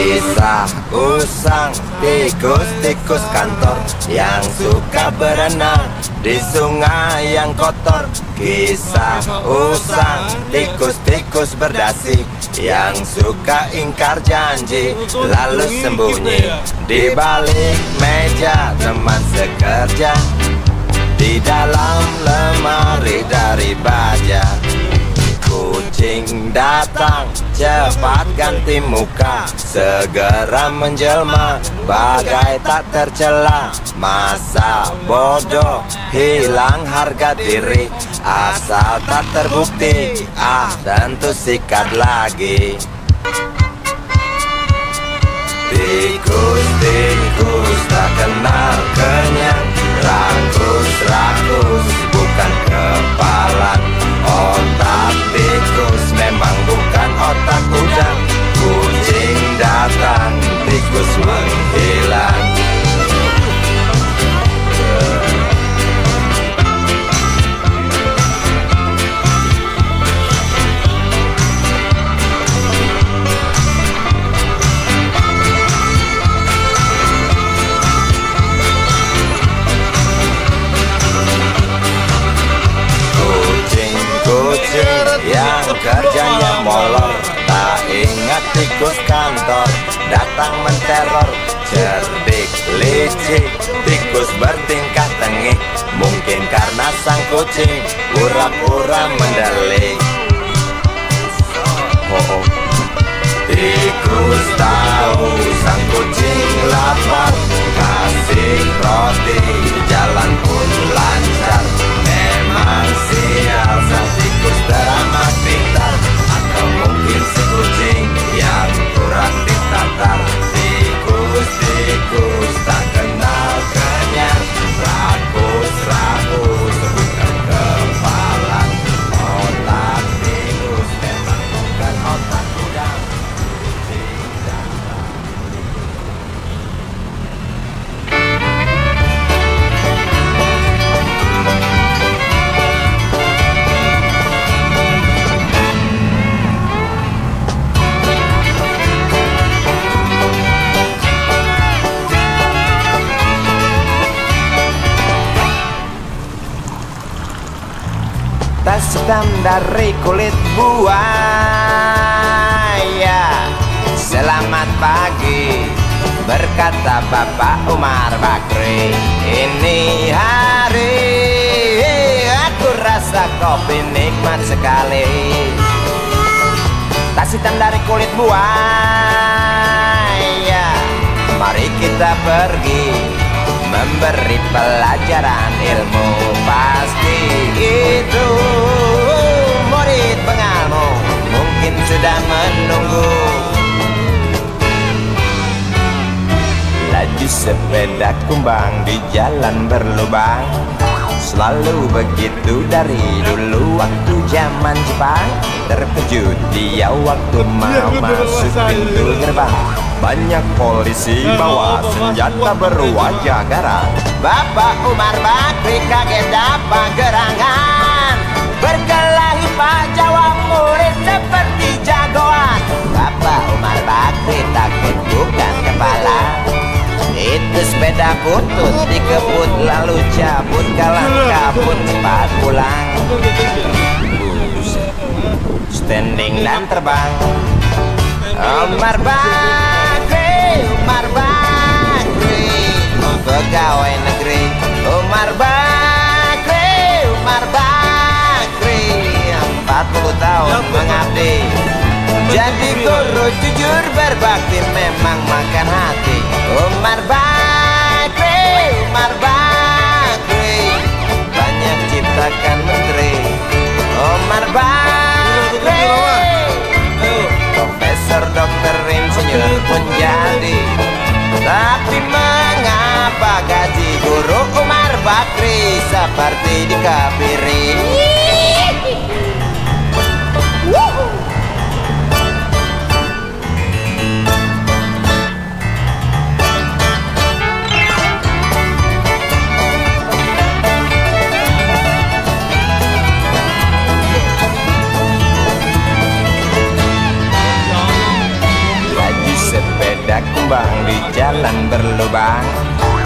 Kisah usang tikus-tikus kantor yang suka berenang di sungai yang kotor. Kisah usang tikus-tikus berdasi yang suka ingkar janji lalu sembunyi di balik meja teman sekerja, di dalam lemari dari baja. Kucing datang cepat ganti muka, segera menjelma bagai tak tercela. Masa bodoh hilang harga diri, asal tak terbukti tentu sikat lagi. Tikus-tikus tak kenal kenyang, rakus-rakus bukan kepala. Otak tikus memang bukan otak udang. Kucing datang, tikus menghilang. Yang kerjanya molor, tak ingat tikus kantor datang menteror. Cerdik licik, tikus bertingkah tengik, mungkin karena sang kucing pura-pura mendelik. Tikus tahu sang kucing lapar, kasih roti jalan pun lancar. Memang sial sang tikus teramat pintar, atau mungkin si kucing yang kurang ditatar. Tikus-tikus tak kenal kenyang, rakus-rakus bukan kepala. Otak tikus memang bukan otak udang. Tas hitam dari kulit buaya. Selamat pagi, berkata Bapak Umar Bakri. Ini hari aku rasa kopi nikmat sekali. Tas hitam dari kulit buaya, mari kita pergi memberi pelajaran ilmu. Pasti itu murid pengalmu mungkin sudah menunggu. Laju sepeda kumbang di jalan berlubang, selalu begitu dari dulu waktu zaman Jepang. Terkejut dia waktu mau masuk pintu gerbang, banyak polisi bawa senjata berwajah garang. Bapak Umar Bakri kaget dapat gerangan, berkelahi Pak jawab murid seperti jagoan. Bapak Umar Bakri takut bukan kepala, itu sepeda putus dikebut lalu cabut, kalang kabut cepat pulang. Standing dan terbang. Umar Bakri, Umar Bakri, pegawai negeri. Umar Bakri, Umar Bakri, 40 tahun mengabdi. Jadi guru jujur berbakti memang makan hati. Umar Bakri, Umar Bakri, banyak ciptakan menteri. Umar Bakri, profesor, dokter, insinyur pun jadi. Tapi mengapa gaji guru Umar Bakri seperti dikebiri? kumbang di jalan berlubang.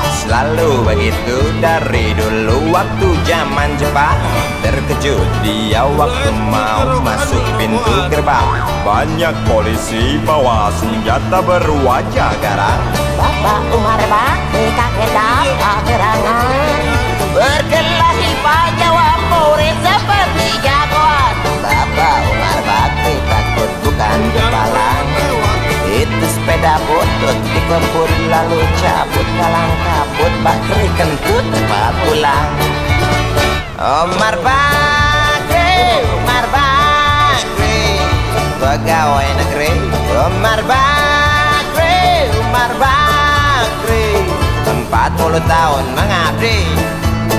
Selalu begitu dari dulu waktu zaman Jepang. Terkejut dia waktu mau masuk pintu gerbang. Banyak polisi bawa senjata berwajah garang. Bapak Umar Bakri kaget dapat gerangan. Berkelahi Pak jawab murid seperti jagoan. Bapak Umar Bakri takut bukan kepalang. Itu sepeda butut dikebut lalu cabut kalang kabut. Bakri kentut cepat pulang. Umar Bakri, Umar Bakri, pegawai negeri. Umar Bakri, Umar Bakri, 40 tahun mengabdi.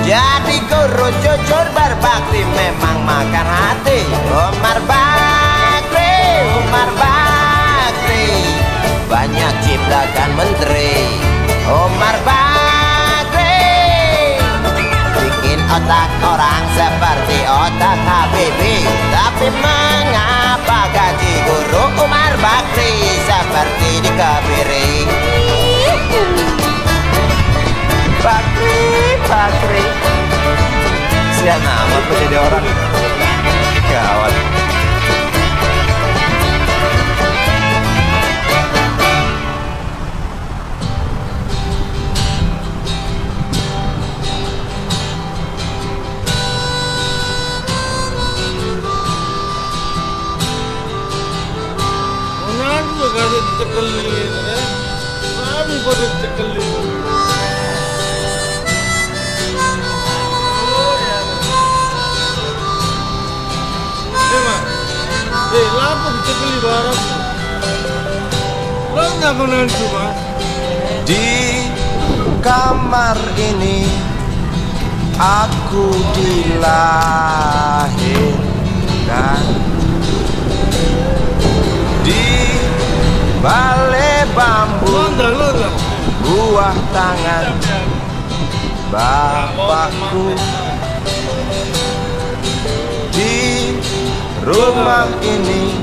Jadi guru jujur berbakti memang makan hati. Umar Bakri, Umar Bakri, banyak ciptakan menteri. Umar Bakri bikin otak orang seperti otak Habibie. Tapi mengapa gaji guru Umar Bakri seperti dikebiri? Bakri, Bakri, siapa nama aku jadi orang gawat. Di kamar ini aku dilahirkan. Di balai bambu buah tangan bapakku. Di rumah ini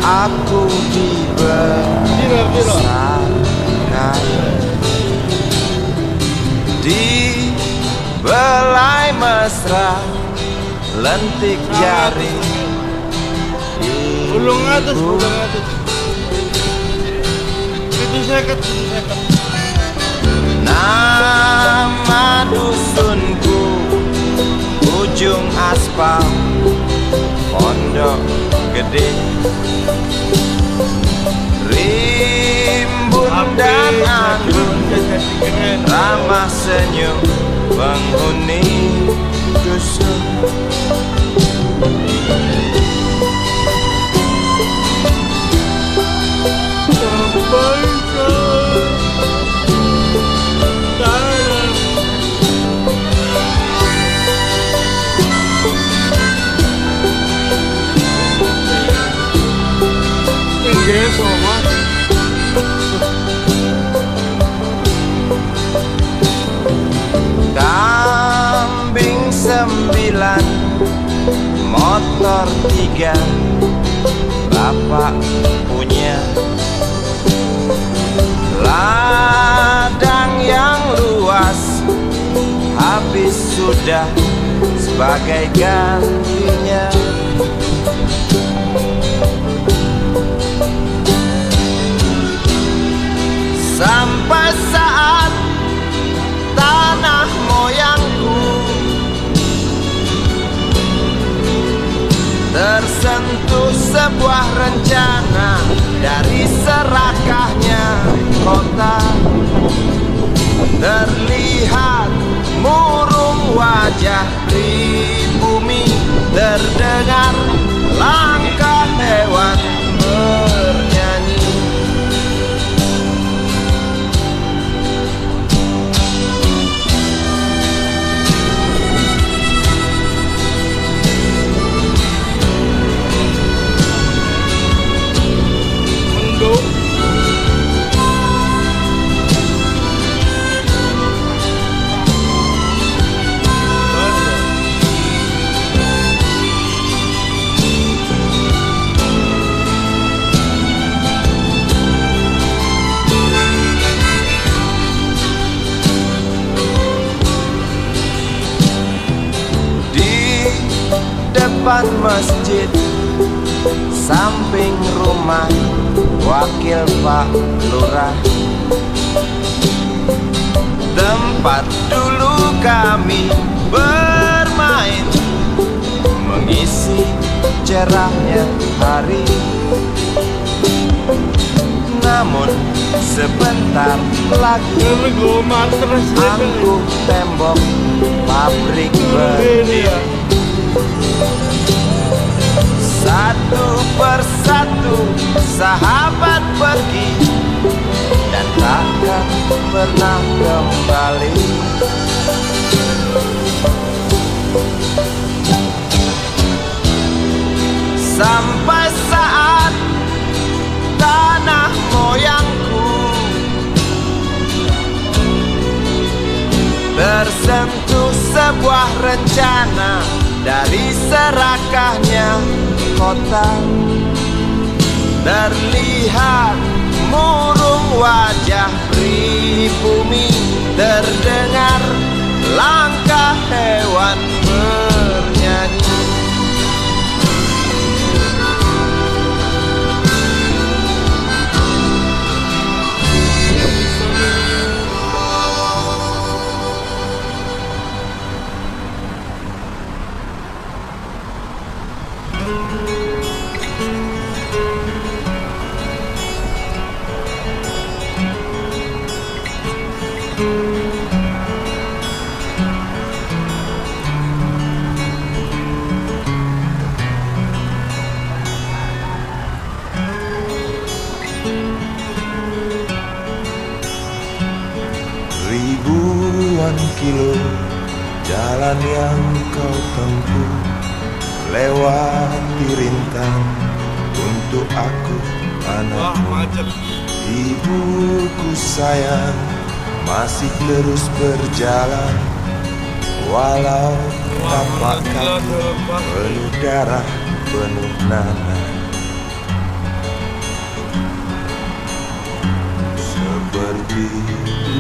aku dibesarkan. Di belai mesra lentik jari Ulung atas, ulung atas. Itu seket. Nama dusunku ujung aspal Pondok Gede. Rimbun dan anggun ramah senyum penghuni dusun. Kambing 9, motor 3, bapak punya. Ladang yang luas habis sudah sebagai gantinya. Sampai saat tanah moyangku tersentuh sebuah rencana dari serakahnya kota. Terlihat murung wajah di bumi, terdengar langkah hewan bernyanyi. depan masjid, samping rumah wakil Pak Lurah. Tempat dulu kami bermain, mengisi cerahnya hari. Namun sebentar lagi angkuh tembok pabrik berdiri. Satu persatu sahabat pergi dan takkan pernah kembali. Sampai saat tanah moyangku tersentuh sebuah rencana dari serakahnya kota. Terlihat murung wajah pribumi, terdengar langkah hewan bernyanyi. Ribuan kilo jalan yang kau tempuh, lewati rintang untuk aku anakmu. Ibuku sayang masih terus berjalan, walau tapak kaki penuh darah, penuh nanah. Seperti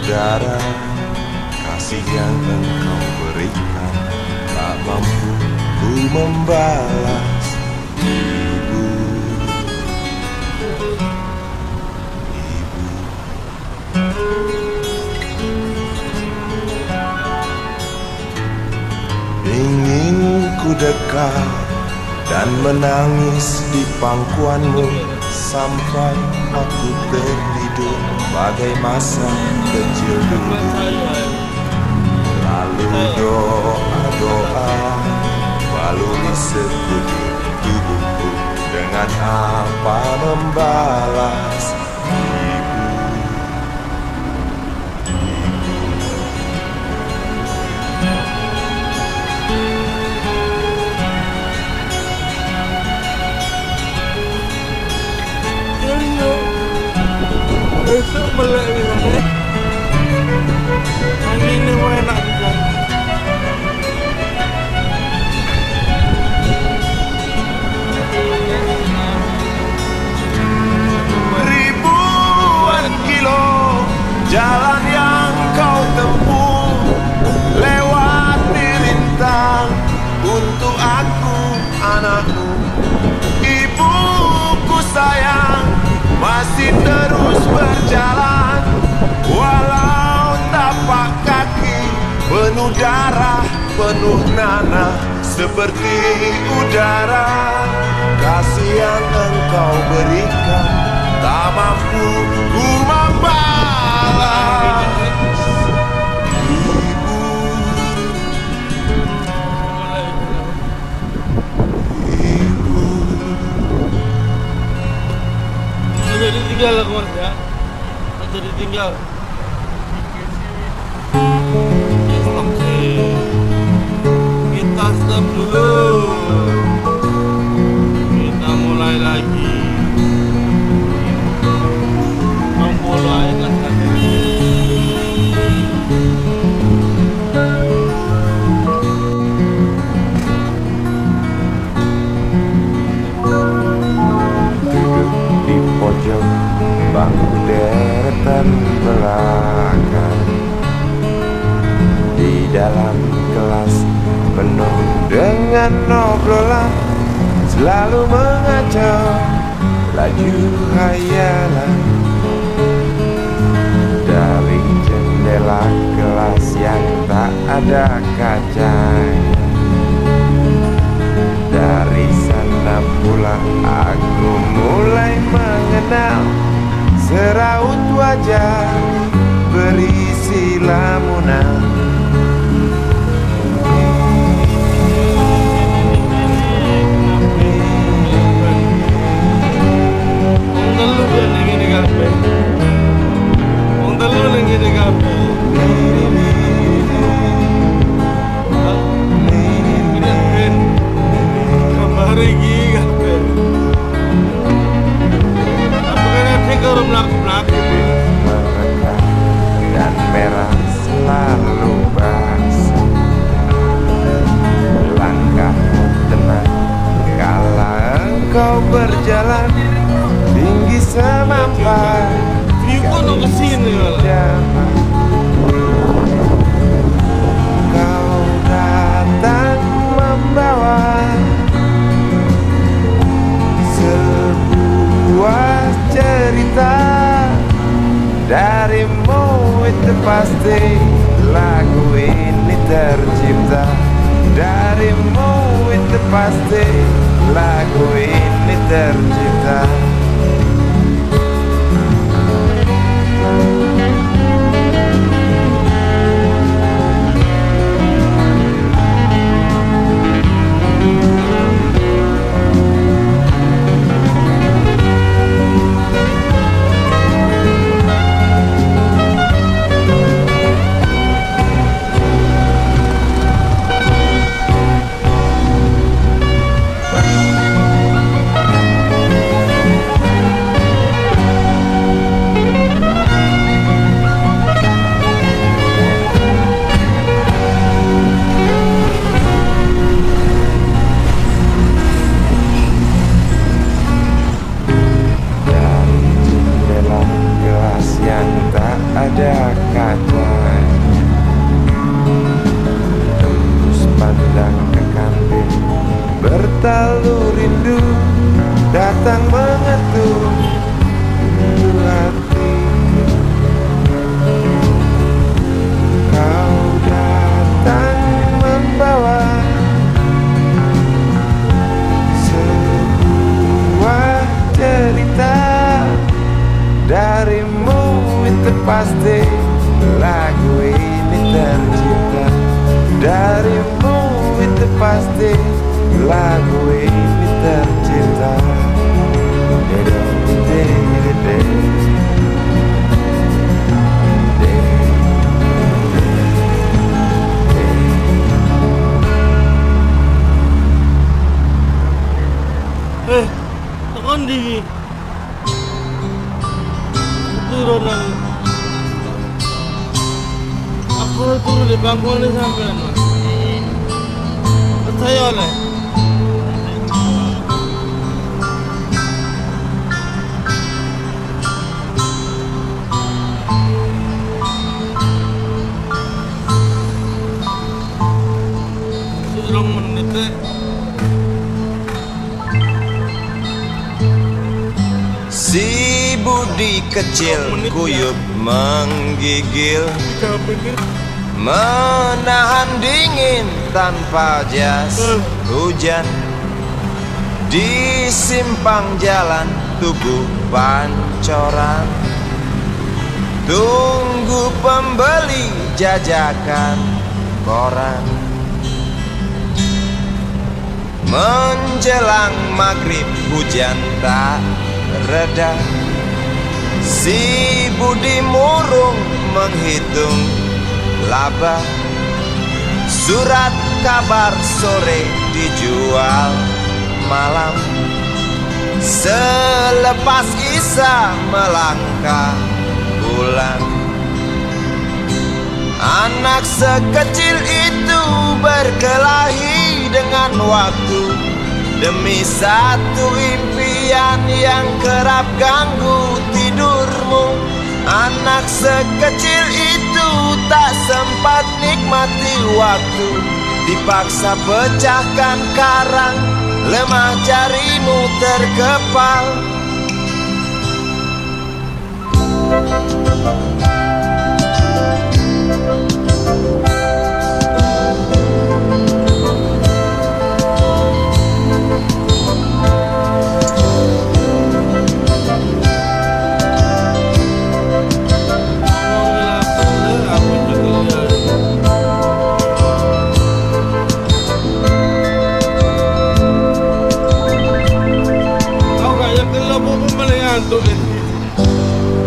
udara, kasih yang engkau berikan tak mampu ku membalas. Ibu, ingin ku dekat dan menangis di pangkuanmu sampai aku tertidur bagai masa kecil dulu. Lalu doa-doa baluri sekujur tubuhku, dengan apa membalas. Besok balik di sana. Anginnya enak juga. Ribuan kilo jalan yang kau tempuh, lewati rintang untuk aku anakmu. Ibuku sayang masih terus berjalan, walau tapak kaki penuh darah, penuh nanah. Seperti udara, kasih yang engkau berikan tak mampu ku membalas. Jadi tinggal aku ya. Jadi tinggal. Oke. Kita stop dulu. Kita mulai lagi. Memulai kan. Di pojok bangku deretan belakang, di dalam kelas penuh dengan obrolan selalu mengacau laju hayalan dari jendela kelas yang tak ada kacanya. Dari sana pula aku mulai mengenal seraut wajah berisi lamunan. Mereka dan merah selalu basah. Langkah tenang kala engkau berjalan tinggi semampai garis idaman. Kau datang membawa sebuah cerita. Darimu itu pasti lagu ini tercipta. Darimu itu pasti lagu ini tercipta. Ada kacanya, tembus pandang ke kantin, bertalu rindu datang mengetuk pintu hati. Kau datang membawa sebuah cerita. Darimu itu pasti lagu ini tercipta. Darimu itu pasti lagu ini tercipta. Tekan di turun aku turun di bangkuan sampai percaya oleh sudah menit. Si Budi kecil kuyup menggigil, menahan dingin tanpa jas hujan. Di simpang jalan Tugu Pancoran, tunggu pembeli jajakan koran. Menjelang maghrib hujan tak reda, si Budi murung menghitung laba. Surat kabar sore dijual malam. Selepas Isya melangkah pulang, anak sekecil itu berkelahi dengan waktu demi satu impian yang kerap ganggu tidurmu. Anak sekecil itu tak sempat nikmati waktu, dipaksa pecahkan karang lemah jarimu terkepal.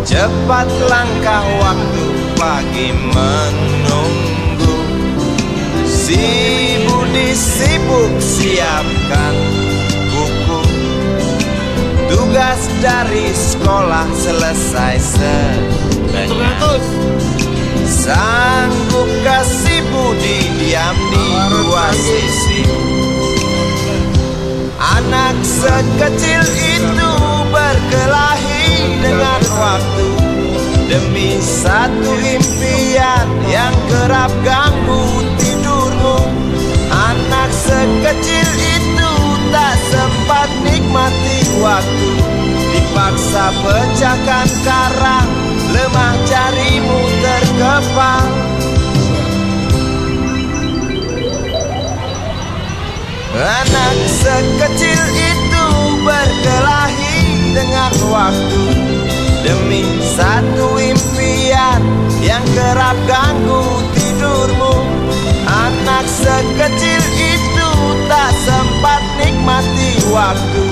Cepat langkah waktu pagi menunggu, si Budi sibuk siapkan buku. Tugas dari sekolah selesai sebentar. Sanggup kasih Budi diam di dua sisi. Anak sekecil itu berkelahi dengan waktu demi satu impian yang kerap ganggu tidurmu. Anak sekecil itu tak sempat nikmati waktu, dipaksa pecahkan karang, lemah jarimu terkepal. Anak sekecil itu berkelahi dengan waktu demi satu impian yang kerap ganggu tidurmu. Anak sekecil itu tak sempat nikmati waktu,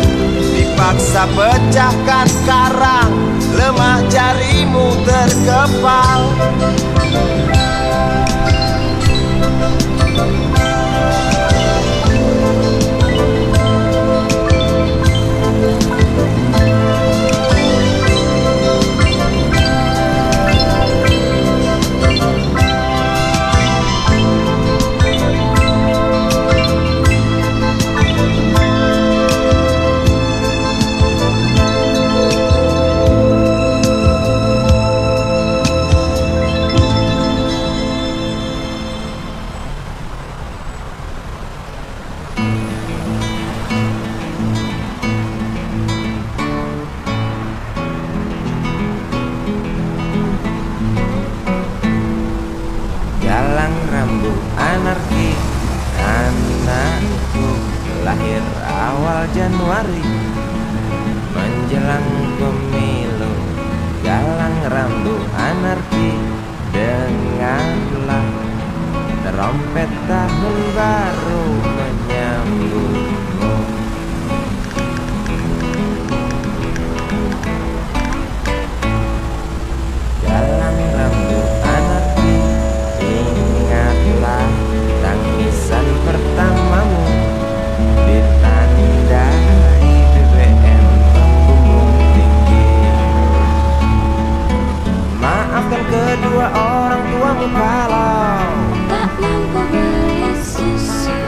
dipaksa pecahkan karang, lemah jarimu terkepal. Galang rambut anarki, anakku lahir awal Januari menjelang pemilu. Galang rambut anarki, dengarlah trompet tahun baru menyambutmu. Galang rambut anarki, ingatlah tangisan pertamamu ditandai BBM membumbung tinggi. Maafkan kedua orang tuamu kalau tak mampu beli susu,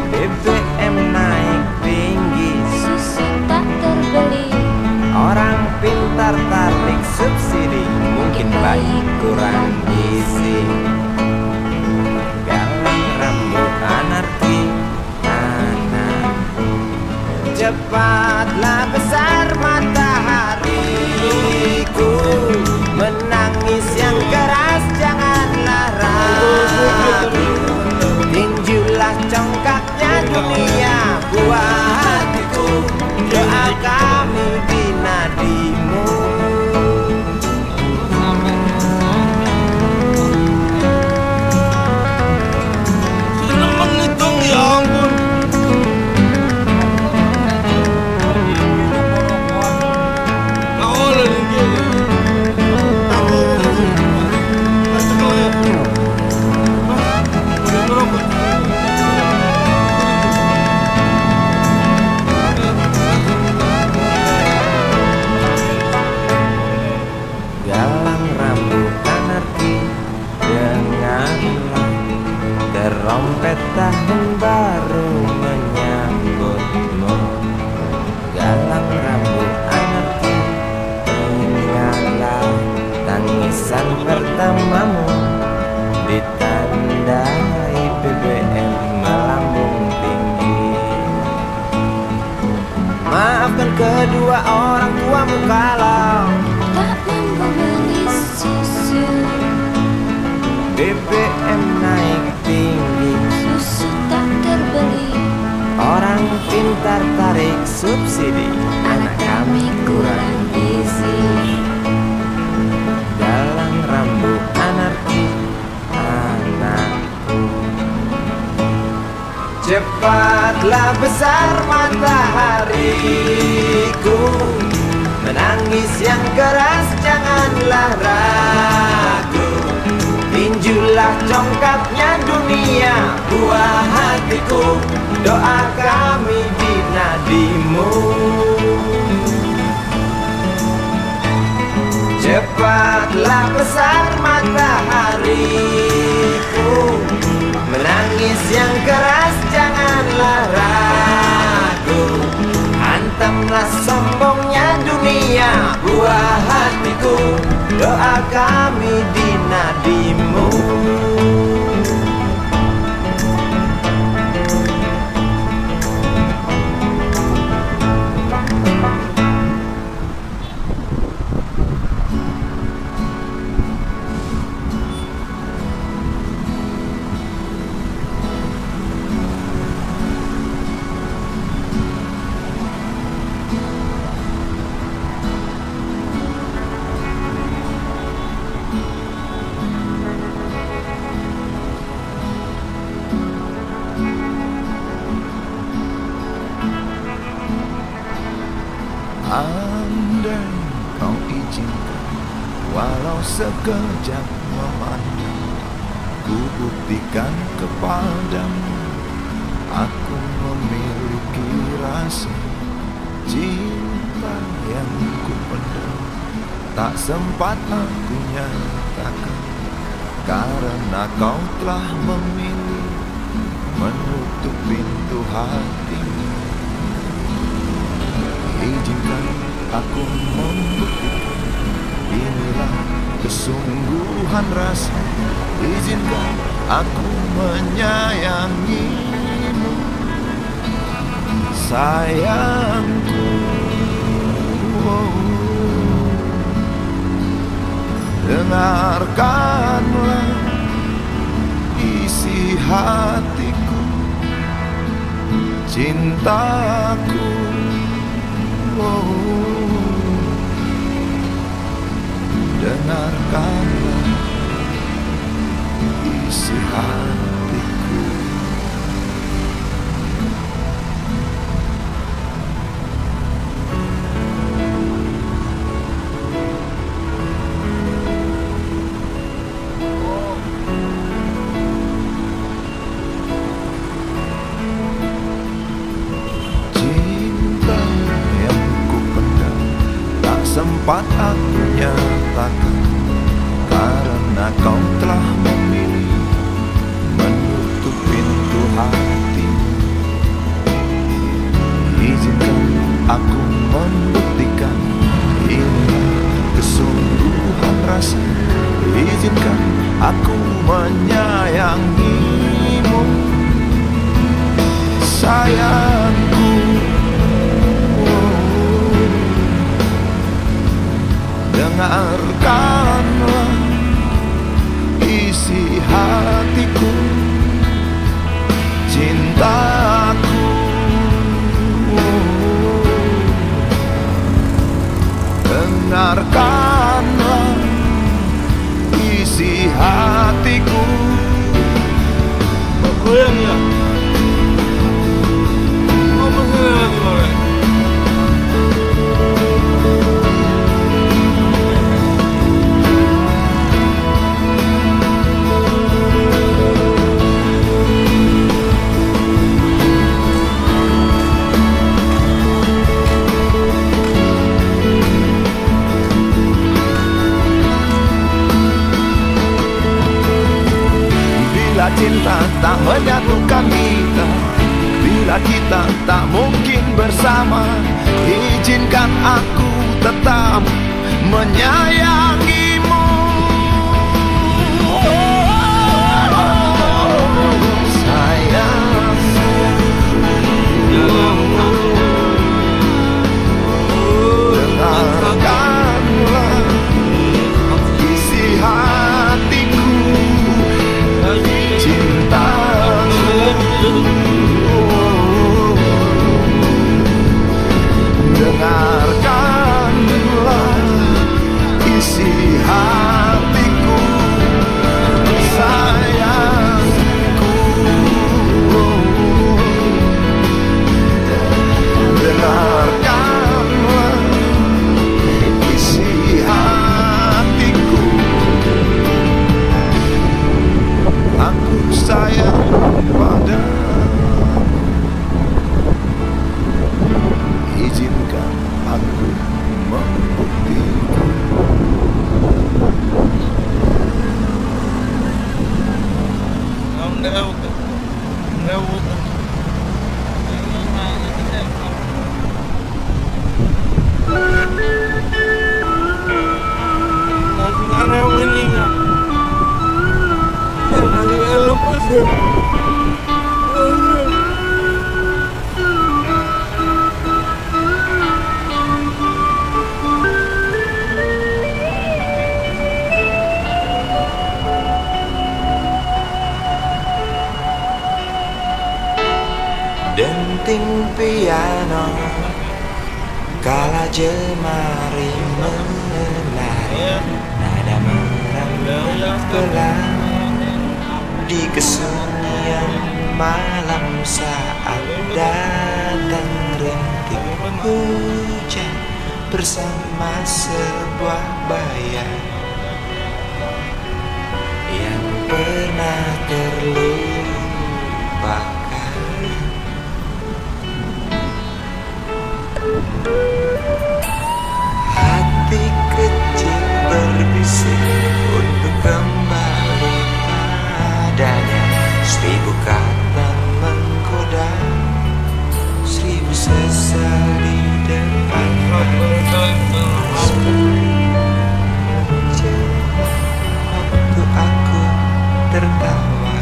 BBM naik tinggi, susu tak terbeli. orang pintar tarik subsidi, mungkin bayi kurang gizi. Galang rambut anarki, anakku, cepatlah besar matahariku. Menangis yang keras janganlah ragu, tinjulah congkaknya dunia buat hatiku. Doa kami di nadimu. Sudah menghitung, ya ampun. kamu kalau tak mampu beli susu. BBM naik tinggi, Susu tak terbeli, orang pintar tarik subsidi, anak kami kurang gizi. dalang rambut anarki anakku. Cepatlah besar matahariku, menangis yang keras janganlah ragu. Tinjulah congkaknya dunia, buah hatiku, doa kami di nadimu. Cepatlah besar matahariku, menangis yang keras janganlah ragu. Hantamlah sombongnya dunia, buah hatiku, doa kami di nadimu. Andai kau izinkan, walau sekejap memandang, ku buktikan kepadamu, aku memiliki rasa cinta yang ku pendam. Tak sempat aku nyatakan, karena kau telah memilih menutup pintu hatimu. Izinkan aku membuktikan, inilah kesungguhan rasa. Izinkan aku menyayangimu, sayangku. Dengarkanlah isi hatiku, cintaku. Dengarkanlah isi hatiku. Cinta yang ku pendam, tak sempat aku nyatakan, karena kau telah memilih menutup pintu hati. Izinkan aku membuktikan, inilah kesungguhan rasa. Izinkan aku menyayangimu, sayangku. Dengarkanlah isi hatiku, cintaku. Dengarkanlah isi hatiku. Goyang ya. Apa sih lagi boleh? Bila cinta tak menyatukan kita, bila kita tak mungkin bersama, izinkan aku tetap menyayangimu. Sayang, dengar isi hatiku, sayangku. Dengarkanlah isi hatiku. Aku sayang padamu. Izinkan aku membuktikan. Denting piano kala jemari menari, nada merangkai pelan di kesunyian malam saat datang rintik hujan bersama sebuah bayang yang pernah terlupakan. Hati kecil berbisik untuk kembali padanya. 1000 kata menggoda, 1000 sesal di depan. Waktu aku tertawa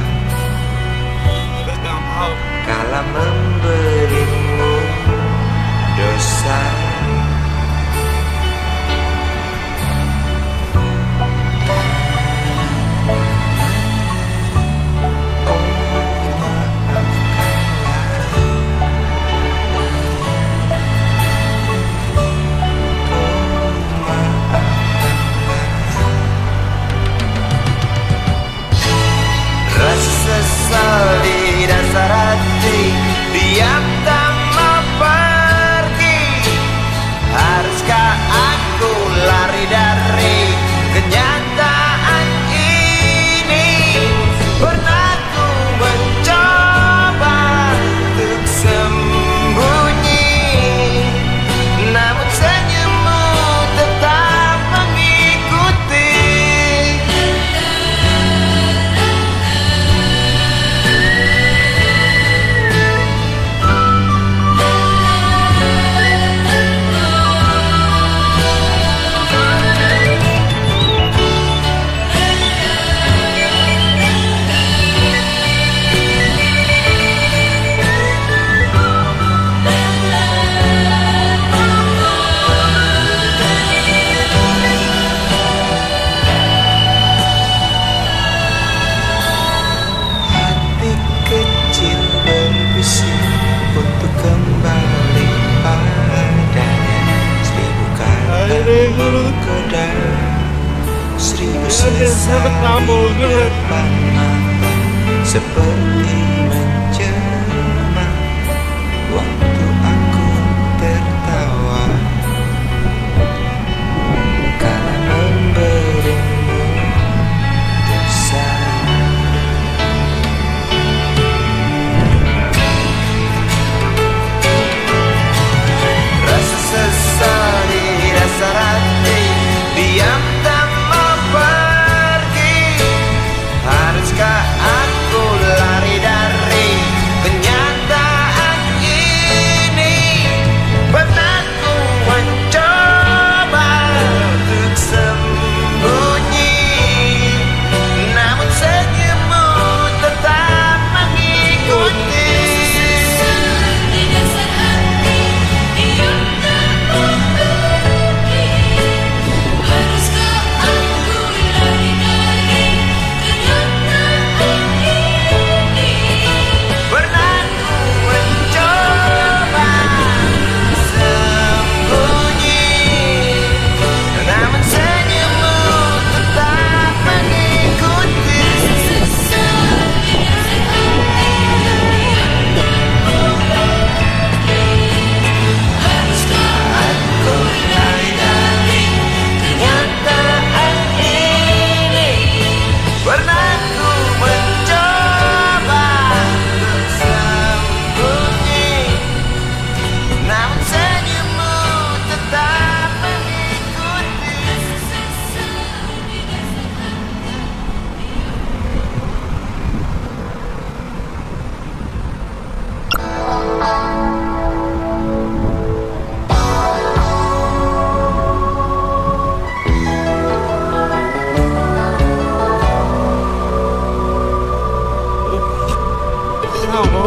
kala memberimu dosa. Sesal di dasar hati, diam tak mau pergi. Haruskah aku lari dari kenyataan ini? Pernah ku mencoba untuk sembunyi, namun senyummu tetap mengikuti. Untuk kembali padanya, 1000 kata menggoda, 1000 sesal di depan mata, seperti menjelma waktu aku tertawa kala memberimu dosa. Sesal di dasar hati, diam tak mau pergi. Haruskah aku lari dari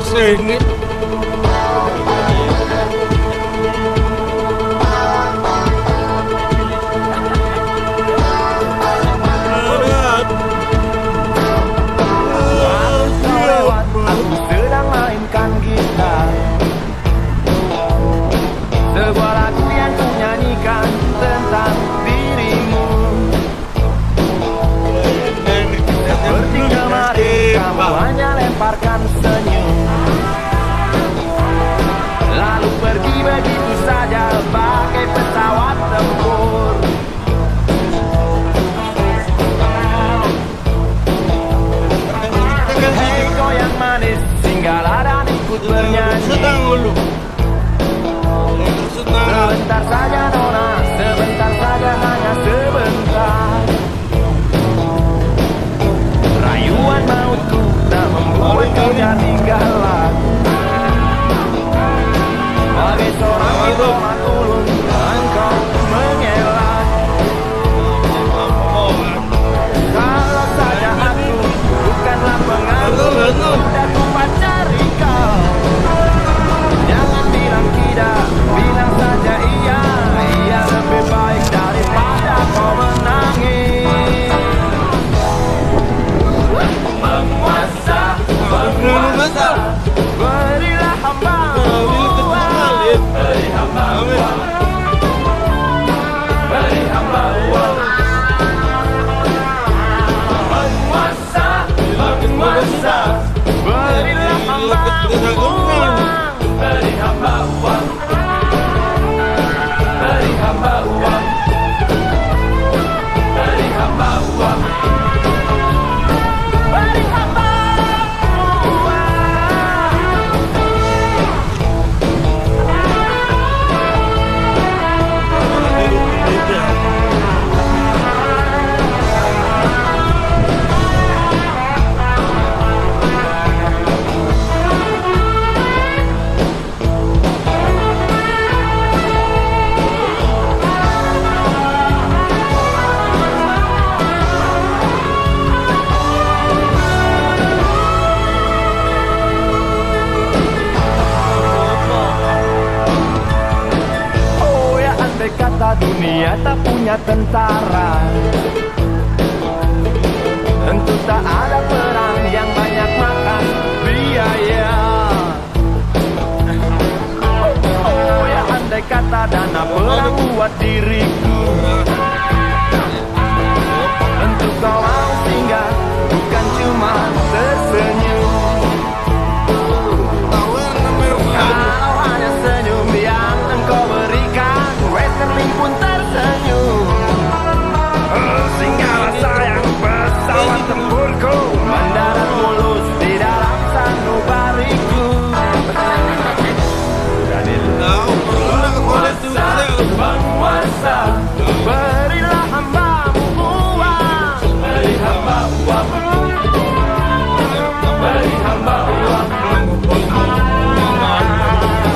sengit. Aku sedang mainkan gitar, sebuah lagu yang ku nyanyikan tentang dirimu. Seperti kemarin kamu hanya lemparkan senyum, lalu pergi begitu saja bagai pesawat tempur. Hei goyang manis, singgahlah dan ikut bernyanyi. Senang dulu. Senang. Sebentar saja nona, sebentar saja, hanya sebentar. Rayuan mautku tak membuat kau jadi galak. Bagai seorang idola ulung, engkau mengelak. Kalau saja aku bukanlah pengagum, udah ku pacari kau. Jangan bilang tidak, bilang saja iya. Iya lebih baik daripada kau menangis. Penguasa, penguasa, berilah hamba uang. Beri hamba uang. Beri hamba uang. Penguasa, penguasa, berilah hamba uang. Beri hamba uang. Beri hamba uang. Beri hamba uang. Beri hamba uang. Oh ya, andai kata dunia tak punya tentara, tentu tak ada perang yang banyak makan biaya. Oh ya, andai kata dana perang buat diriku, tentu kau mau singgah, bukan cuma tersenyum. Kalau hanya senyum yang engkau berikan, Westerling pun tersenyum. Singgahlah sayang, pesawat tempurku mendarat mulus di dalam sanubariku. Penguasa, berilah hambamu uang. Beri hamba uang. Beri hamba uang.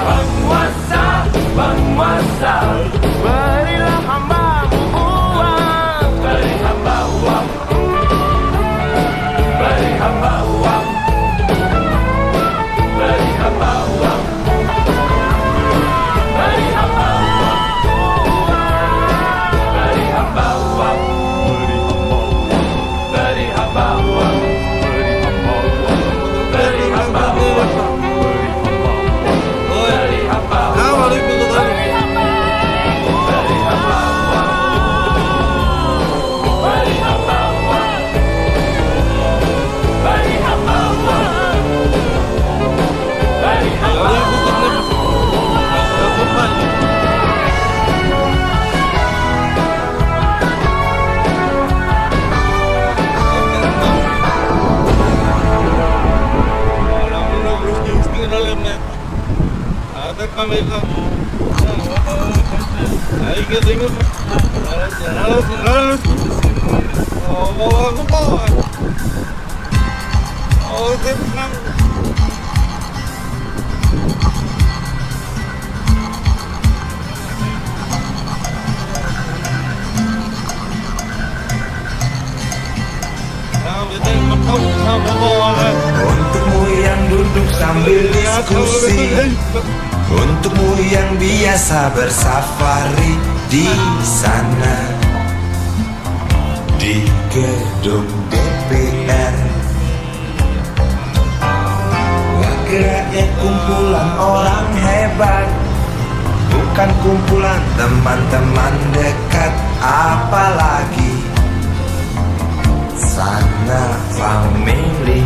Penguasa, penguasa, berilah hambamu uang. Beri hamba uang. Beri hamba uang. Beri hamba uang. Beri hamba uang. Beri hamba uang. Beri hamba uang. Beri hamba uang. Beri hamba uang. Nah, baru ikut tadi. Beri hamba uang. Beri hamba uang. Beri hamba uang. Beri hamba Baru ikut tadi. Aku mandi. Ada kamera. Aí que tenho. Oh, Untukmu yang duduk sambil diskusi. Untukmu yang biasa bersafari di sana, di gedung DPR. Wakil rakyat kumpulan orang hebat, bukan kumpulan teman-teman dekat, apalagi sana family.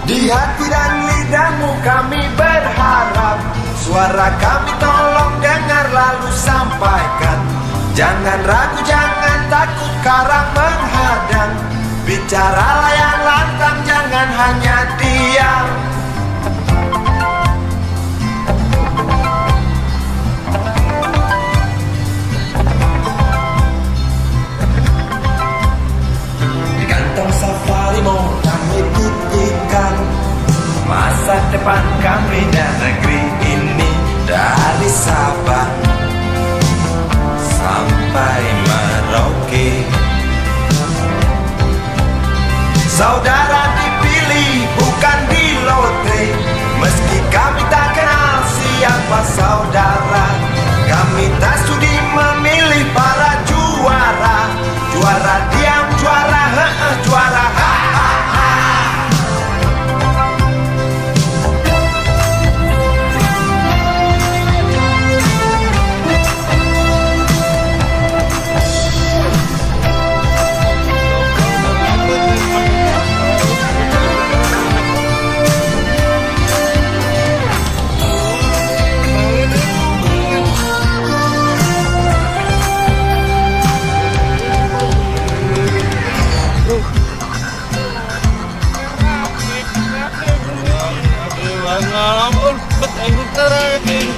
Di hati dan lidahmu kami berharap, suara kami tolong dengar lalu sampaikan. Jangan ragu, jangan takut karang menghadang. Bicaralah yang lantang, jangan hanya diam. Di kantong safarimu kami titipkan masa depan kami dan negeri ini, dari Sabang sampai Merauke. Saudara dipilih bukan di lotre, meski kami tak kenal siapa saudara. Kami tak sudi memilih para juara, juara diam, juara juara ha.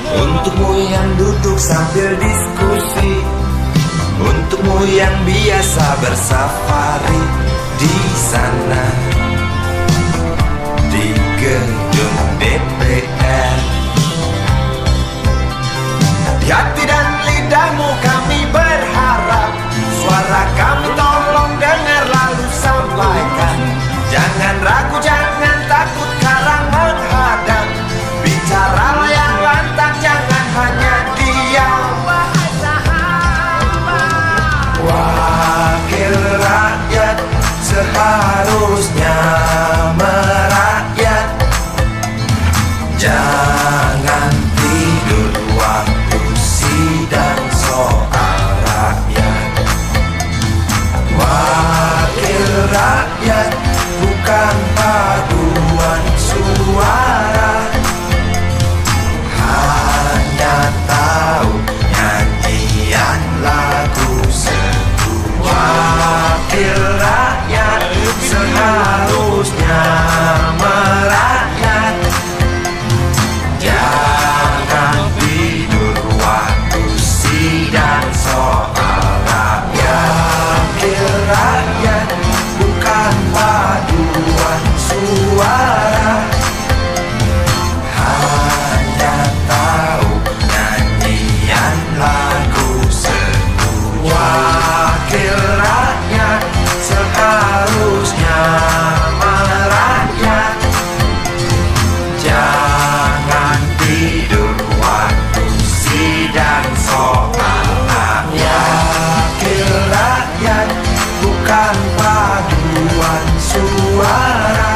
Untukmu yang duduk sambil diskusi, untukmu yang biasa bersafari di sana, di gedung DPR. Di hati dan lidahmu kami berharap, suara kami tolong dengar lalu sampaikan. Jangan ragu, jangan takut karang menghadang. Bicaralah yang lantang, jangan hanya diam. Wakil rakyat seharusnya merakyat. Jangan tidur waktu sidang soal rakyat. Wakil rakyat bukan paduan suara, hanya tahu nyanyian lagu sebuah. Wakil rakyat seharusnya merakyat. Jangan tidur waktu sidang soal rakyat. Wakil rakyat bukan paduan suara, hanya tahu nyanyian lagu sebuah. Wakil rakyat seharusnya merakyat. Jangan tidur waktu sidang soal rakyat. Wakil rakyat bukan paduan suara,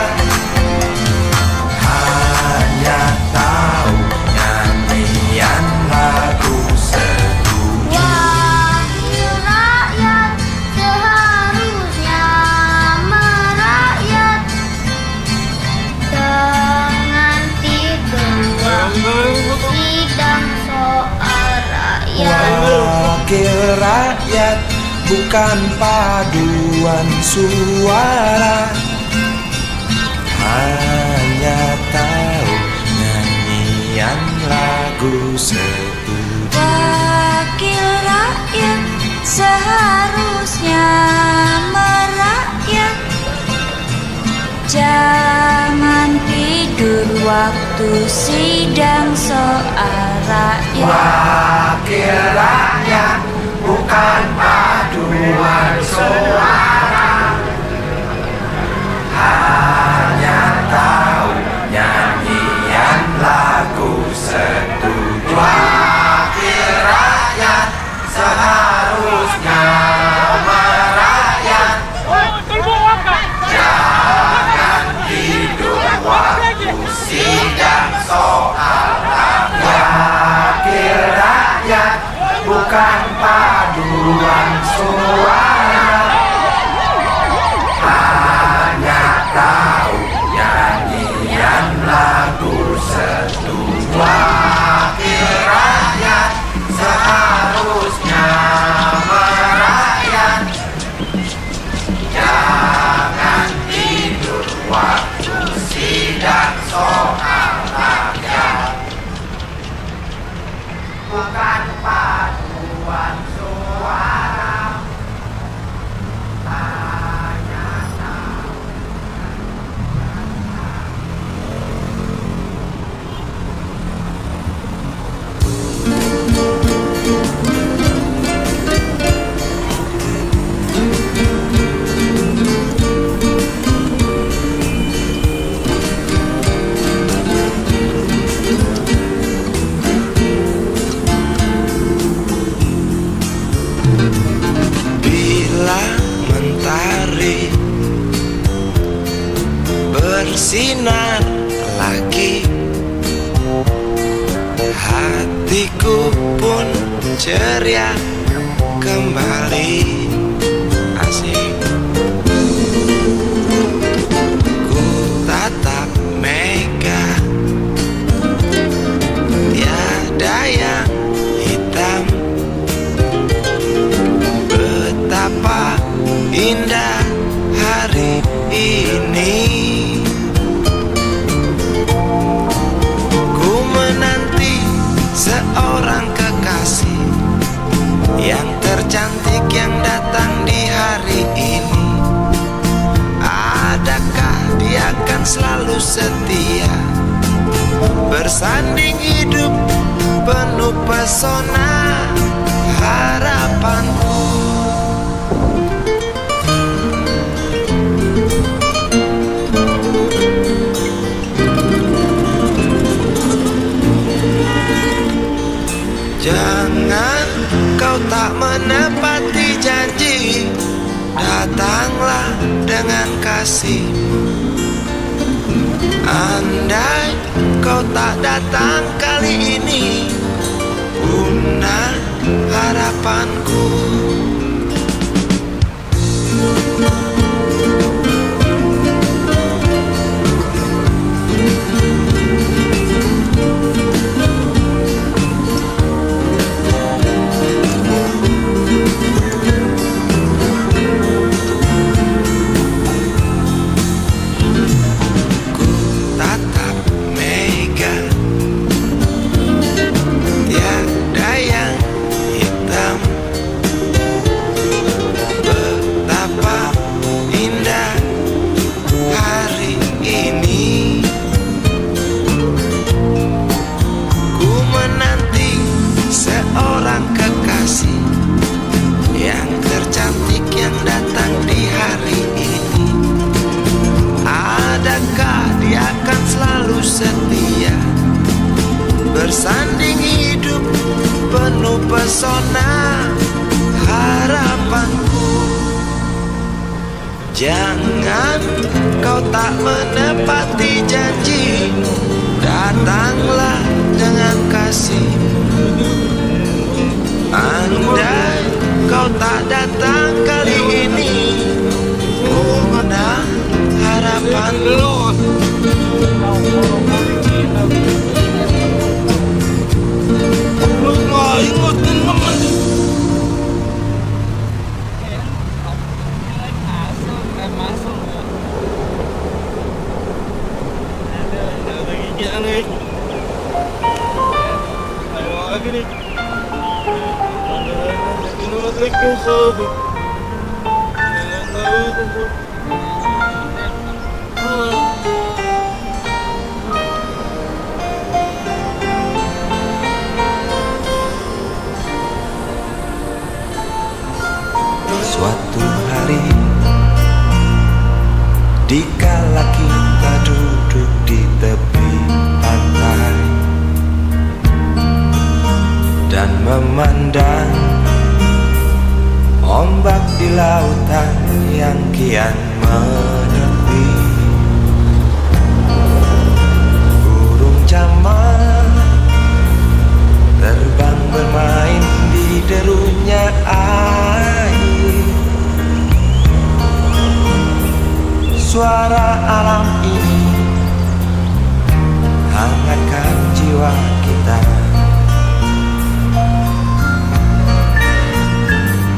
hanya tahu nyanyian lagu sebuah. Wakil rakyat seharusnya merakyat. Jangan tidur waktu sidang soal rakyat. Wakil rakyat bukan paduan suara, hanya tahu nyanyian lagu sebuah. Wakil rakyat seharusnya merakyat. Jangan tidur waktu sidang soal rakyat. Wakil rakyat bukan paduan suara, hanya seharusnya merakyat. Jangan hidup waktu sidang soal wakil rakyat, bukan paduan suara. Hanya tahu nyanyian lagu sendu wakil rakyat, seharusnya merakyat. Jangan tidur waktu sidang soal rakyat, bukan paduan suara. Hanya tahu. Bila mentari bersinar lagi, hatiku pun ceria kembali. Asik. Ku tatap mega, tiada yang hitam. Betapa indah hari ini. Ku menanti seorang kekasih yang tercantik yang datang di hari ini. Adakah dia akan selalu setia, bersanding hidup penuh pesona harapanku. Jangan kau tak menepati janji, datanglah dengan kasihmu. Andai kau tak datang kali ini, punah harapanku. Setia bersanding hidup penuh pesona harapanku. Jangan kau tak menepati janji, datanglah dengan kasih. Andai kau tak datang kali ini, punah harapanku. Ikutin temen. Masuk. Ada gigian nih. Ayo lagi nih. Menurut lagi sobat. Suatu hari, dikala kita duduk di tepi pantai dan memandang kian menepi. Burung camar terbang bermain di derunya air. Suara alam ini hangatkan jiwa kita.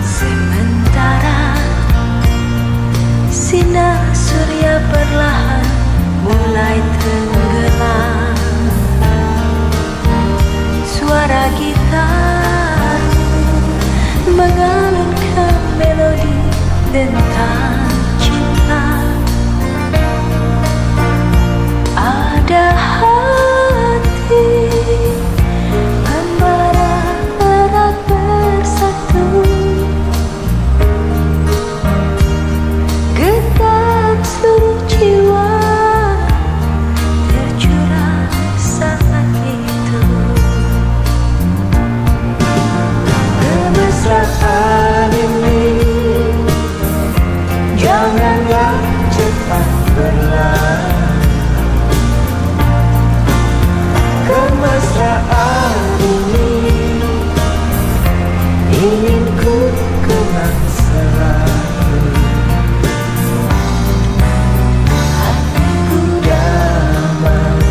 Sementara sinar surya perlahan mulai tenggelam, suara gitar mengalunkan melodi tentang cinta. Ada hati membara erat bersatu, getar seluruh jiwa tercurah saat itu. Kemesraan ini janganlah cepat berlalu. Kemesraan ini ingin ku kenang selalu. Hatiku damai,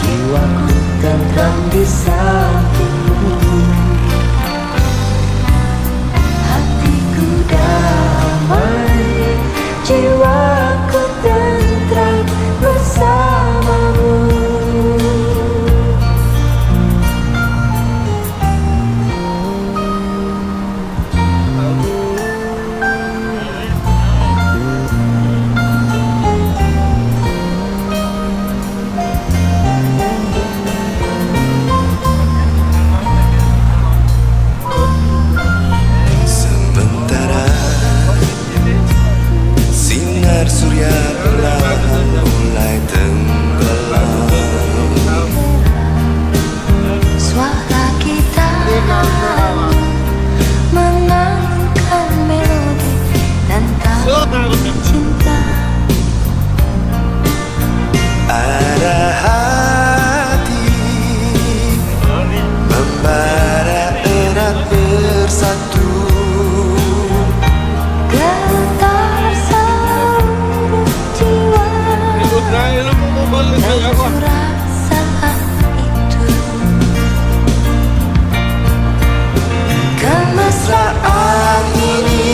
jiwaku tentram di sampingmu. Hatiku damai, jiwaku tentram bersamamu. Sementara sinar surya perlahan mulai tenggelam, Suara gitar mengalunkan melodi tentang cinta. ada hati membara erat bersatu. Getar seluruh jiwa tercurah saat itu. Kemesraan ini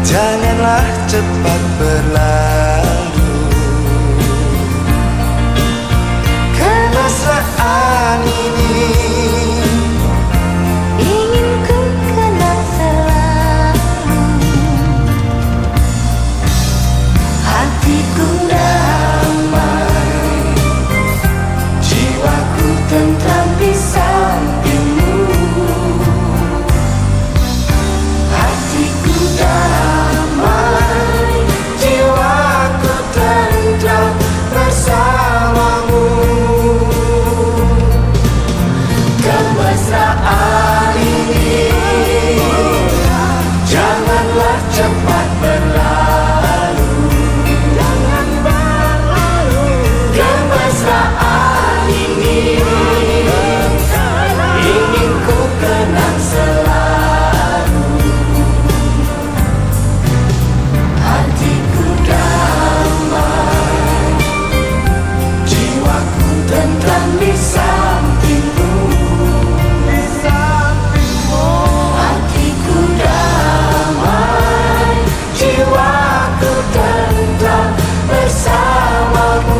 janganlah cepat berlalu. Kemesraan ini Ingin ku kenang selalu. hatiku damai, jiwaku tentram di sampingmu. Hatiku damai, jiwaku tentram bersamamu. Kemesraan ini janganlah cepat berlalu. Jangan berlalu. Kemesraan ini ingin ku kenang selalu. Hatiku damai, jiwaku tentram di sampingmu. Hatiku damai, jiwaku tentram bersamamu.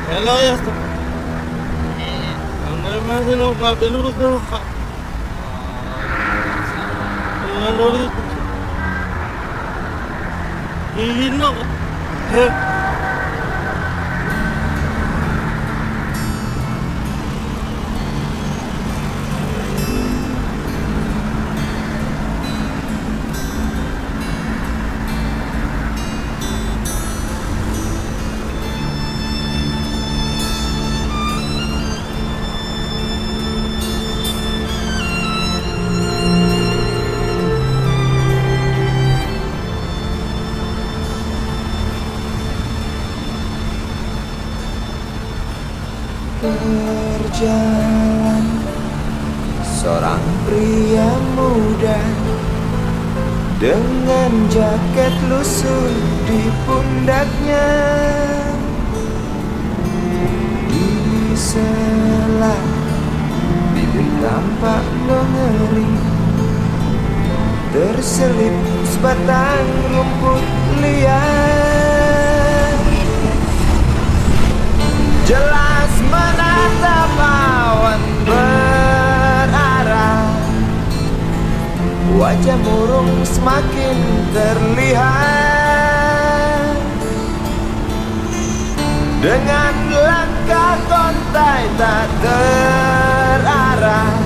Hello, ya está. André más de los papeludos de los Ano rin? Hihinog. Berjalan seorang pria muda dengan jaket lusuh di pundaknya. Di sela bibir tampak mengering, terselip sebatang rumput liar. Jelas menatap awan berarah, wajah murung semakin terlihat. Dengan langkah kontai tak terarah,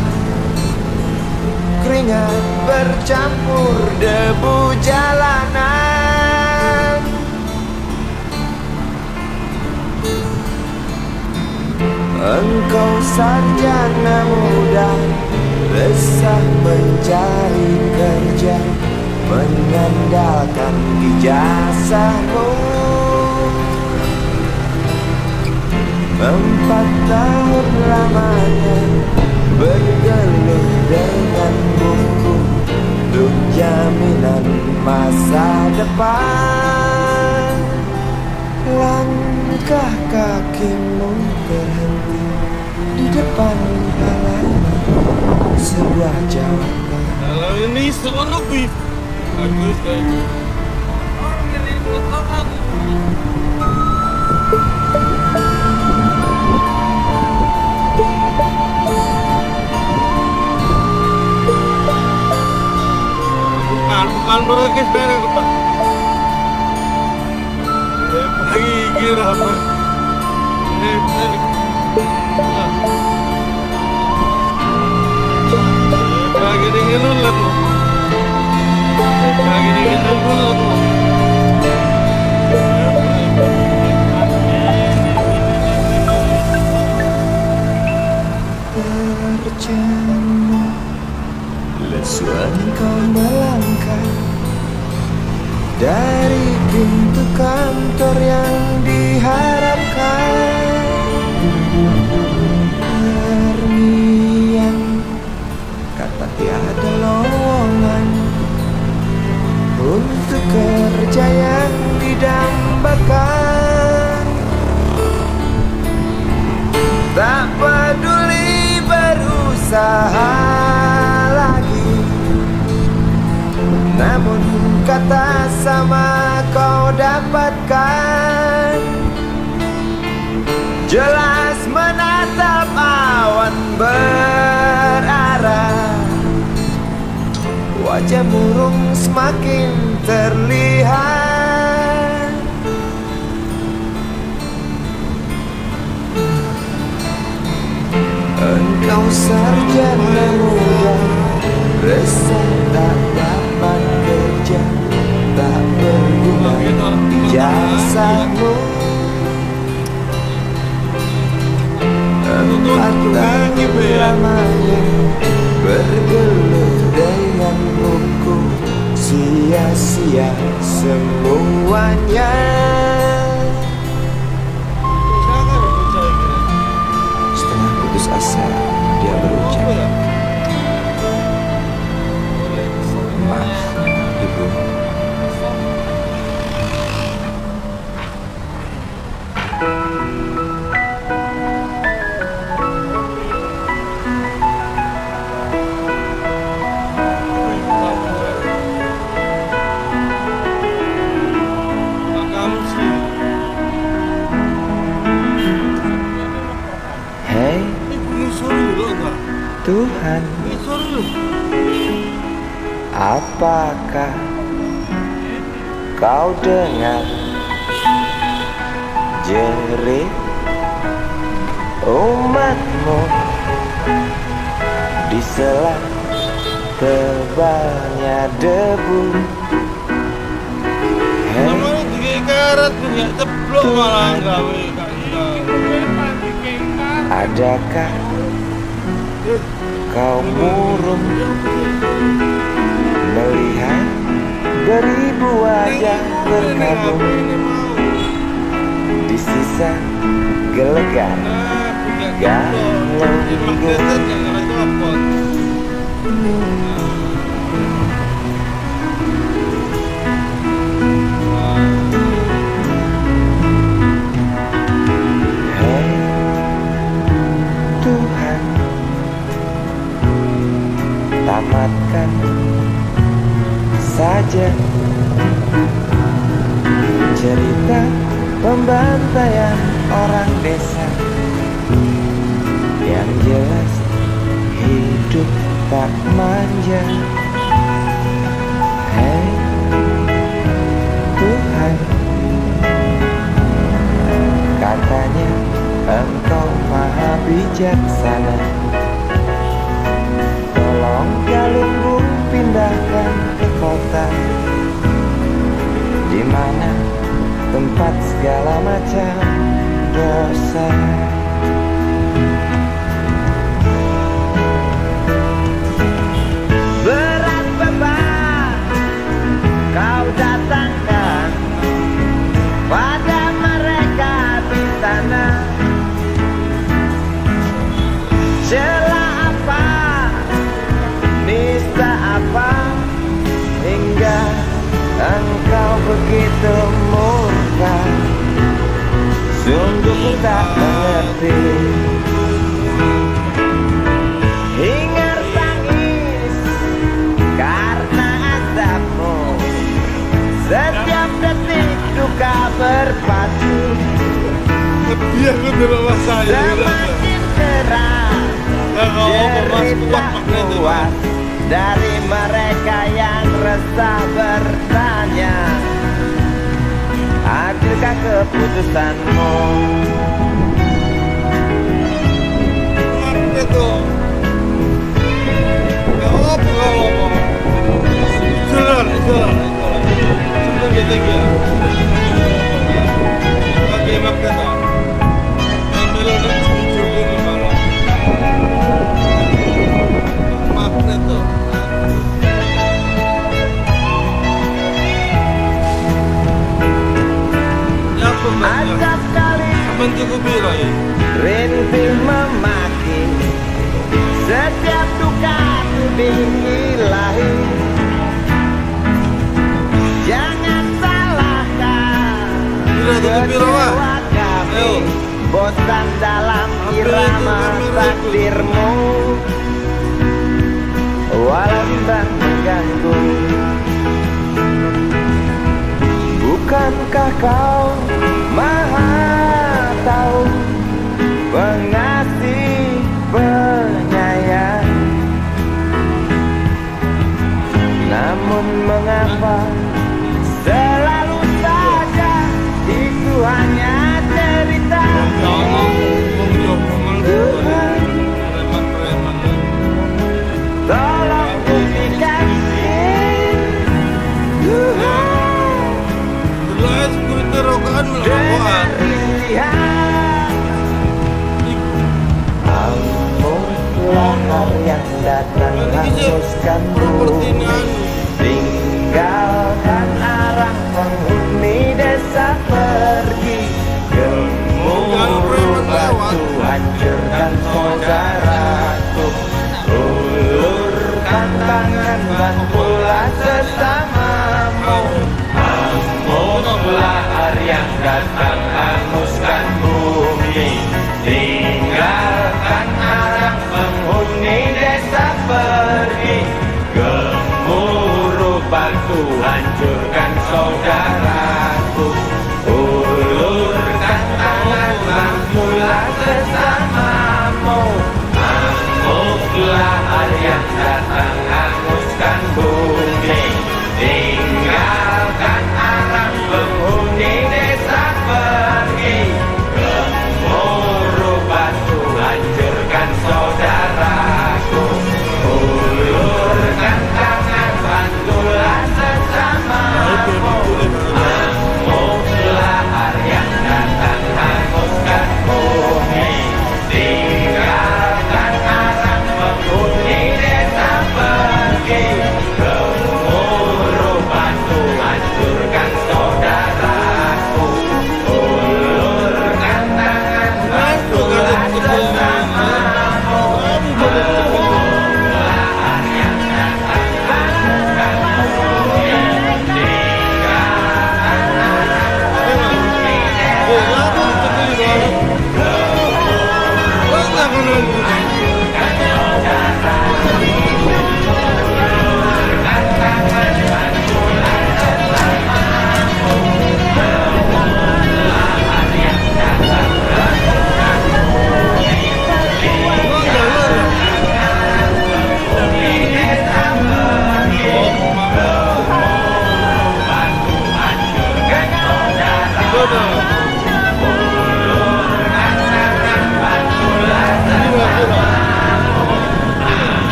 keringat bercampur debu jalanan. Engkau sarjana muda, resah mencari kerja, mengandalkan ijazahmu. 4 tahun lamanya bergelut dengan buku untuk jaminan masa depan. Langkah kakimu terhenti di depan halaman sebuah jalanan. Kalau ini semua lebih bagus kan? Bukan mereka sekarang Pak. Lagi kira apa? Lagi dingin dulu. Lagi dingin dulu. Terjemah lesu engkau melangkah dari pintu kantor yang diharapkan. Terngiang kata tiada lowongan untuk kerja yang didambakan. Tak peduli berusaha lagi, namun kata sama kau dapatkan. Jelas menatap awan berarah, wajah murung semakin terlihat. Engkau sarjana muda, resah tak dapat kerja, tak berguna ijazahmu. 4 tahun lamanya bergelut dengan buku, sia-sia semuanya. Setelah putus asa, dia berucap, maaf, Ibu. Hei Tuhan, Apakah kau dengar jerit umatmu di sela tebalnya debu? Namanya 3 karat punya ceplok malah gawe Adakah kau murung melihat beribu wajah berkabung di sisa gelegar galunggung? Hei Tuhan, tamatkan saja cerita pembantaian orang desa. Yang jelas hidup tak manja. Hei Tuhan, katanya Engkau maha bijaksana. Tolong Galunggung pindahkan ke kota, di mana tempat segala macam dosa. Berat beban kau datangkan pada mereka di sana. Celah apa, nista apa, hingga engkau begitu murka. Sungguh tak mengerti. Hingar tangis karena azabmu. Setiap detik duka berpacu. Dia aku terlalu saya. Semakin keras cerita kuat dari mereka yang resah bertanya, adilkah keputusanmu? Itu kau apa kau ngomong? Jalan. Sudah kita gila. Pakai makan. Ambil orang cucu ini malah. Makan itu. Ya pembantu. Acap kali Mencukupi lah ya. rintik memaki, setiap duka tuding ilahi. Jangan salahkan Sudah tutupi rawa. kecewa kami, Ayo. bosan dalam Ambil itu irama kamera itu. takdirmu, walau tak mengganggu. Bukankah kau maha tahu, pengasih penyayang? Namun mengapa selalu saja itu hanya cerita? Tolong buktikan Tuhan, dengan lihat Ampunilah hari yang datang hanguskan bumi, tinggalkan arah penghuni desa pergi. Gemuruh batu hancurkan saudaraku, ulurkan tangan bantulah sesamamu. Ampunilah hari yang datang hanguskan bumi, tinggalkan arah penghuni desa pergi. Gemuruh batu hancurkan saudaraku, ulurkan tangan bantulah sesamamu. Ampunilah hari yang datang hanguskan bumi,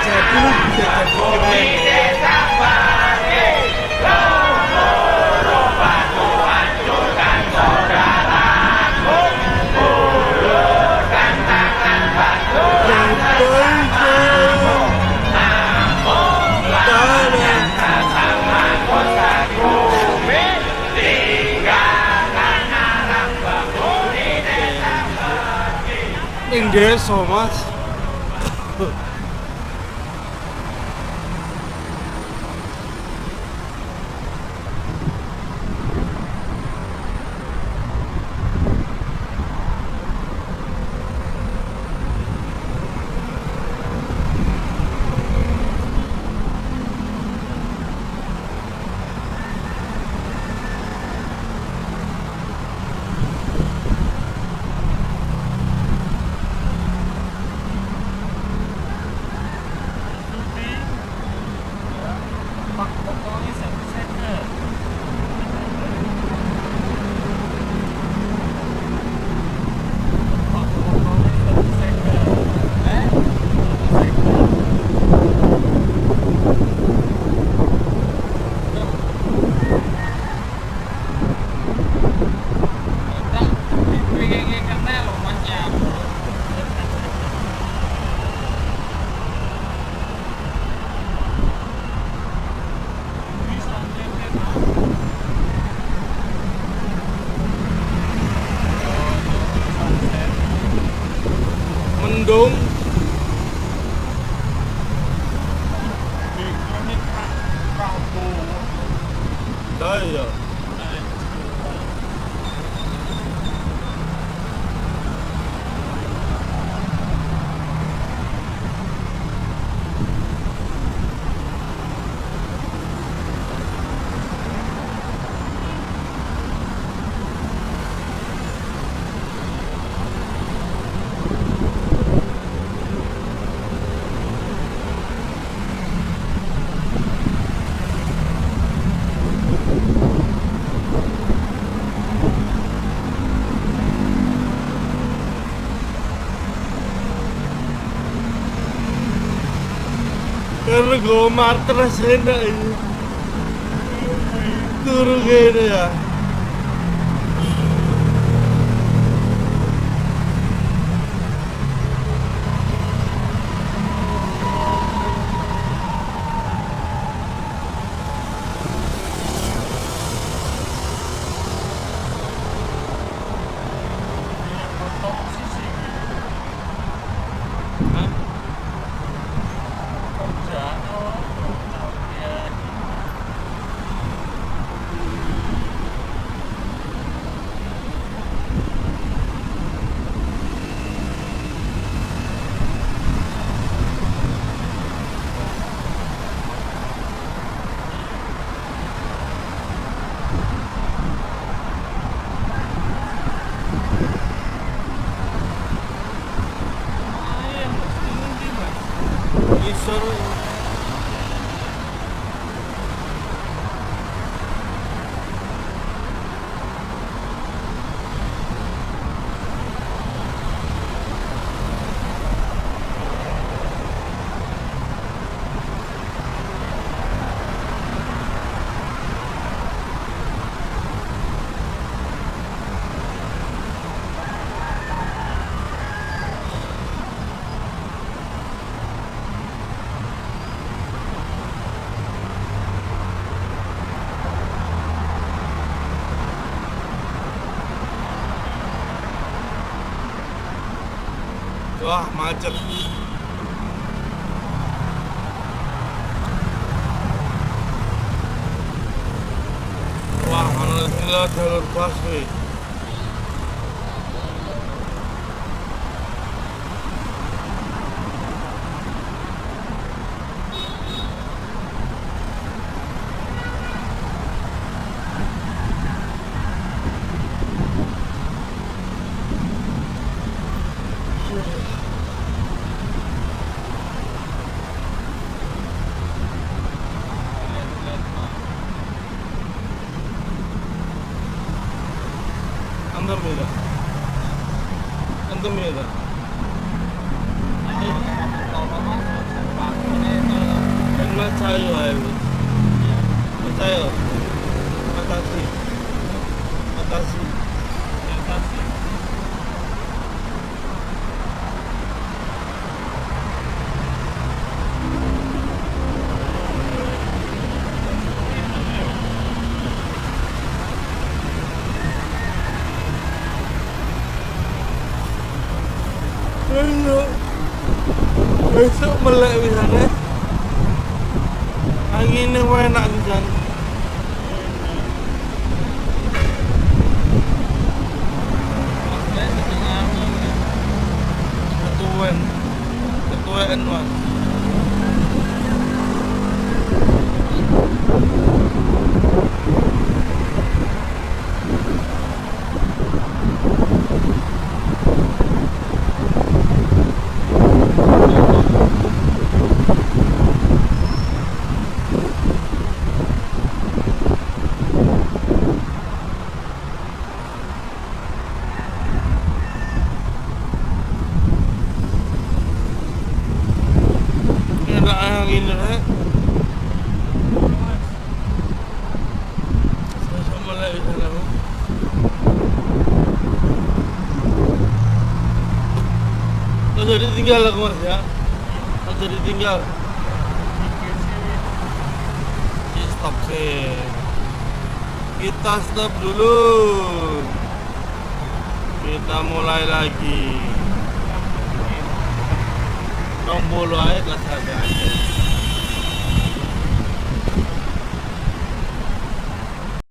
jadi lu bisa jadi keren. Ning desa, Mas. Mendung saya karena gue matras enak ini turun gini ya. Wah, macet. Wah, mana gila jalur busway. Ayo, ayo. Ayo. Makasih. Makasih. Makasih. Ayo. Besok melek misalnya. Anginnya enak misalnya. Ketuaan mas. Angin lah. Sama lagi sana. Tak jadi tinggal aku mas ya. Tak jadi tinggal. Stop sih. Kita stop dulu. Kita mulai lagi. Tombol aja kasar aja.